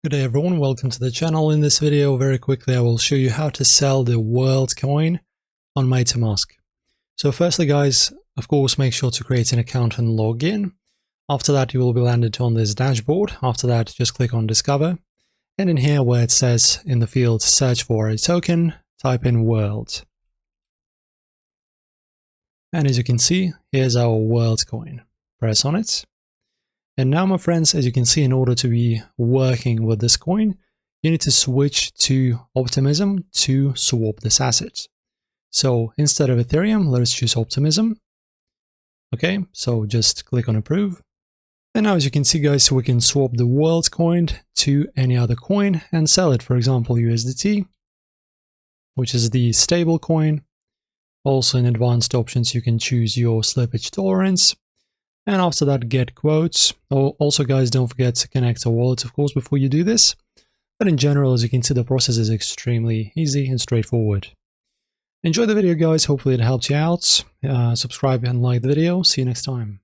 Good day everyone, welcome to the channel. In this video, very quickly, I will show you how to sell the world coin on MetaMask. So firstly guys, of course, make sure to create an account and log in. After that, you will be landed on this dashboard. After that, just click on Discover. And in here where it says in the field, search for a token, type in world. And as you can see, here's our world coin. Press on it. And now, my friends, as you can see, in order to be working with this coin, you need to switch to Optimism to swap this asset. So instead of Ethereum, let's choose Optimism. Okay, so just click on Approve. And now, as you can see, guys, we can swap the world coin to any other coin and sell it. For example, USDT, which is the stable coin. Also in advanced options, you can choose your slippage tolerance. And after that, get quotes. Also, guys, don't forget to connect a wallet, of course, before you do this. But in general, as you can see, the process is extremely easy and straightforward. Enjoy the video, guys. Hopefully it helps you out. Subscribe and like the video. See you next time.